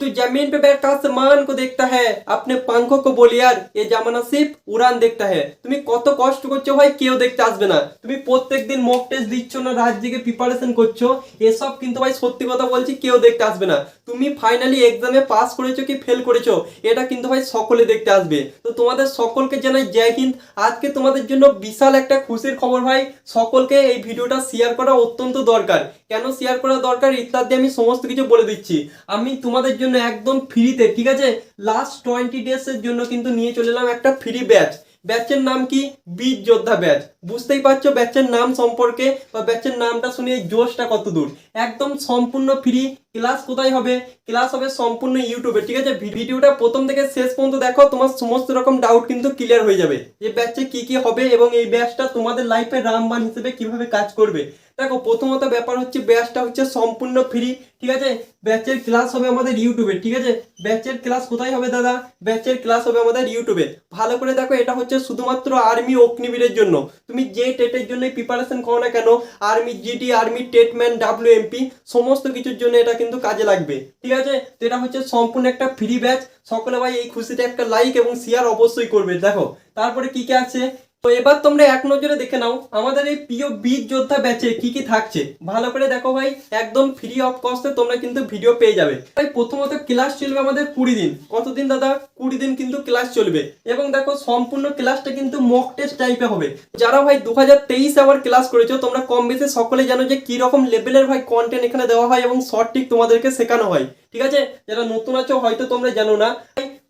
तू जमीन पे बैठकर आसमान को देखता है, अपने पंखों को बोल यार ये জামানা সির্ফ উড়ান দেখতা है। তুমি কত কষ্ট করছো ভাই, কেউ দেখতে আসবে না। তুমি প্রত্যেকদিন মক টেস্ট দিচ্ছ না, রাত জেগে প্রিপারেশন করছো, এসব কিন্তু ভাই সত্যি কথা বলছি কেউ দেখতে আসবে না। তুমি ফাইনালি এক্সামে পাস করেছো কি ফেল করেছো এটা কিন্তু ভাই সকলে দেখতে আসবে। তো তোমাদের সকলকে জানাই জয় হিন্দ। আজকে তোমাদের জন্য বিশাল একটা খুশির খবর ভাই, সকলকে এই ভিডিওটা শেয়ার করা অত্যন্ত দরকার। কেন শেয়ার করা দরকার ইত্যাদি আমি সমস্ত কিছু বলে দিচ্ছি। আমি তোমাদের জন্য একদম ফ্রিতে, ঠিক আছে, লাস্ট 20 ডেজের জন্য কিন্তু নিয়ে চলে এলাম একটা ফ্রি ব্যাচ। ব্যাচের নাম কি? বীর যোদ্ধা ব্যাচ। বুঝতেই পারছো ব্যাচের নাম সম্পর্কে বা ব্যাচের নামটা শুনে জোশটা কত দূর। একদম সম্পূর্ণ ফ্রি। ক্লাস কোথায় হবে? ক্লাস হবে সম্পূর্ণ ইউটিউবে, ঠিক আছে। ভিডিওটা প্রথম থেকে শেষ পর্যন্ত দেখো, তোমার সমস্ত রকম ডাউট কিন্তু ক্লিয়ার হয়ে যাবে যে ব্যাচে কি কি হবে এবং এই ব্যাচটা তোমাদের লাইফে রামবান হিসেবে কিভাবে কাজ করবে। দেখো প্রথমত ব্যাপার হচ্ছে ব্যাচটা হচ্ছে সম্পূর্ণ ফ্রি, ঠিক আছে। ব্যাচের ক্লাস হবে আমাদের ইউটিউবে, ঠিক আছে। ব্যাচের ক্লাস কোথায় হবে দাদা? ব্যাচের ক্লাস হবে আমাদের ইউটিউবে। ভালো করে দেখো, এটা হচ্ছে শুধুমাত্র আর্মি অগ্নিবীরের জন্য। তুমি যে টেটের জন্য প্রিপারেশন করো না কেন, আর্মি জিডি, আর্মি টেটম্যান, ডাব্লিউএমপি, সমস্ত কিছুর জন্য এটা কিন্তু কাজে লাগবে, ঠিক আছে। তো এটা হচ্ছে সম্পূর্ণ একটা ফ্রি ব্যাচ। সকলে ভাই এই খুশিতে একটা লাইক এবং শেয়ার অবশ্যই করবে। দেখো তারপরে কি কি আছে, তো এবার তোমরা এক নজরে দেখে নাও আমাদের এই প্রিয় বীর যোদ্ধা ব্যাচে কি কি থাকছে। ভালো করে দেখো ভাই, একদম ফ্রি অফ কস্টে তোমরা কিন্তু ভিডিও পেয়ে যাবে। ভাই প্রথমত ক্লাস চলবে আমাদের 20 দিন। কতদিন দাদা? 20 দিন কিন্তু ক্লাস চলবে। এবং দেখো সম্পূর্ণ ক্লাসটা কিন্তু মক টেস্ট টাইপে হবে। যারা ভাই 2023 আমার ক্লাস করেছো তোমরা কম বেশি সকলে জানো যে কি রকম লেভেলের ভাই কন্টেন্ট এখানে দেওয়া হয় এবং শর্ট ট্রিক তোমাদেরকে শেখানো হয়, ঠিক আছে। যারা নতুন আছো হয়তো তোমরা জানো না।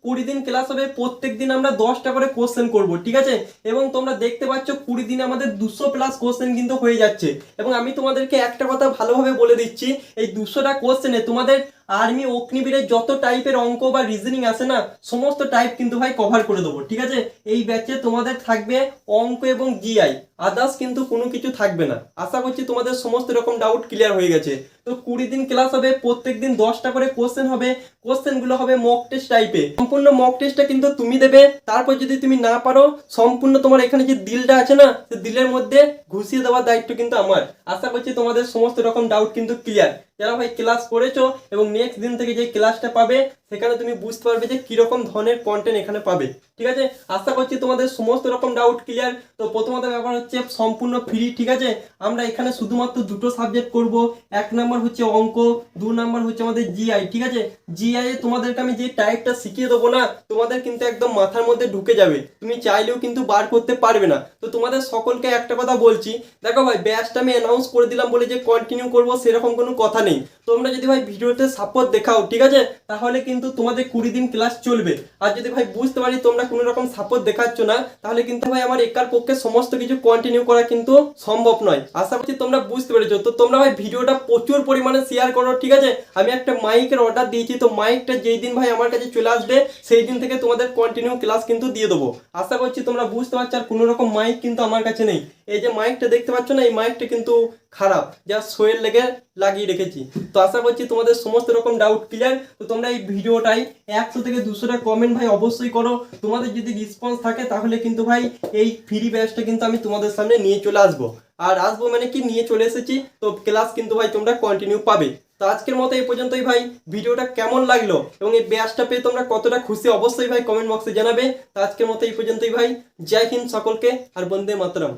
20 দিন ক্লাস হবে, প্রত্যেক দিন আমরা 10টা করে কোশ্চেন করব, ঠিক আছে। এবং তোমরা দেখতে পাচ্ছ 20 দিনে আমাদের 200+ কোশ্চেন কিন্তু হয়ে যাচ্ছে। এবং আমি তোমাদেরকে একটা কথা ভালোভাবে বলে দিচ্ছি, এই 200টা কোশ্চেনে তোমাদের আর্মি অগ্নিবীরের যত টাইপের অঙ্ক বা রিজনিং আছে না, সমস্ত টাইপ কিন্তু ভাই কভার করে দেবো, ঠিক আছে। এই ব্যাচে তোমাদের থাকবে অঙ্ক এবং জিআই, আদার্স কিন্তু কোনো কিছু থাকবে না। আশা করছি তোমাদের সমস্ত রকম ডাউট ক্লিয়ার হয়ে গেছে। তো 20 দিন ক্লাস হবে, প্রত্যেক দিন 10টা করে কোশ্চেন হবে। কোশ্চেনগুলো হবে মক টেস্ট টাইপে। সম্পূর্ণ মক টেস্টটা কিন্তু তুমি দেবে। তারপর যদি তুমি না পারো, সম্পূর্ণ তোমার এখানে যে দিলটা আছে না, সেই দিলের মধ্যে ঘুষিয়ে দেওয়ার দায়িত্ব কিন্তু আমার। আশা করছি তোমাদের সমস্ত রকম ডাউট কিন্তু ক্লিয়ার। যারা ভাই ক্লাস করেছো এবং নেক্সট দিন থেকে যে ক্লাসটা পাবে সেখানে তুমি বুঝতে পারবে যে কিরকম ধরনের কন্টেন্ট এখানে পাবে, ঠিক আছে। আশা করছি তোমাদের সমস্ত রকম ডাউট ক্লিয়ার। তো প্রথমত ব্যাপার হচ্ছে সম্পূর্ণ ফ্রি, ঠিক আছে। আমরা এখানে শুধুমাত্র দুটো সাবজেক্ট করব। এক নাম্বার হচ্ছে অঙ্ক, 2 নাম্বার হচ্ছে আমাদের জিআই, ঠিক আছে। জিআই এ তোমাদেরকে আমি যে টাইপটা শিখিয়ে দেবো না, তোমাদের কিন্তু একদম মাথার মধ্যে ঢুকে যাবে, তুমি চাইলেও কিন্তু বার করতে পারবে না। তো তোমাদের সকলকে একটা কথা বলছি, দেখো ভাই ব্যাচটা আমি অ্যানাউন্স করে দিলাম বলে যে কন্টিনিউ করবো সেরকম কোনো কথা নেই। তোমরা যদি ভাই ভিডিওতে সাপোর্ট দেখাও, ঠিক আছে, তাহলে কিন্তু তোমাদের 20 দিন ক্লাস চলবে। আর যদি ভাই বুঝতে পারি তোমরা কোনো রকম সাপোর্ট দেখাচ্ছ না, তাহলে কিন্তু ভাই আমার একার পক্ষে সমস্ত কিছু কন্টিনিউ করা কিন্তু সম্ভব নয়। আশা করছি তোমরা বুঝতে পেরেছো। তো তোমরা ভাই ভিডিওটা প্রচুর পরিমাণে শেয়ার করো, ঠিক আছে। আমি একটা মাইকের অর্ডার দিয়েছি, তো মাইকটা যেই দিন ভাই আমার কাছে চলে আসবে সেই দিন থেকে তোমাদের কন্টিনিউ ক্লাস কিন্তু দিয়ে দেবো। আশা করছি তোমরা বুঝতে পারছো। আর কোনো রকম মাইক কিন্তু আমার কাছে নেই। এই যে মাইকটা দেখতে পাচ্ছ না, এই মাইকটা কিন্তু খারাপ, যা শোয়ের লেগে লাগিয়ে রেখেছি। তো আশা করছি তোমাদের সমস্ত রকম ডাউট ক্লিয়ার। তো তোমরা এই ভিডিওটাই 100 থেকে 200টা কমেন্ট ভাই অবশ্যই করো। তোমাদের যদি রেসপন্স থাকে তাহলে কিন্তু ভাই এই ফ্রি ব্যাচটা কিন্তু আমি তোমাদের সামনে নিয়ে চলে আসবো। আর আসবো মানে কি, নিয়ে চলে এসেছি। তো ক্লাস কিন্তু ভাই তোমরা কন্টিনিউ পাবে। তো আজকের মতো এই পর্যন্তই ভাই। ভিডিওটা কেমন লাগলো এবং এই ব্যাচটা পেয়ে তোমরা কতটা খুশি অবশ্যই ভাই কমেন্ট বক্সে জানাবে। তো আজকের মতো এই পর্যন্তই ভাই। জয় হিন্দ সকলকে, আর বন্দে মাতরম।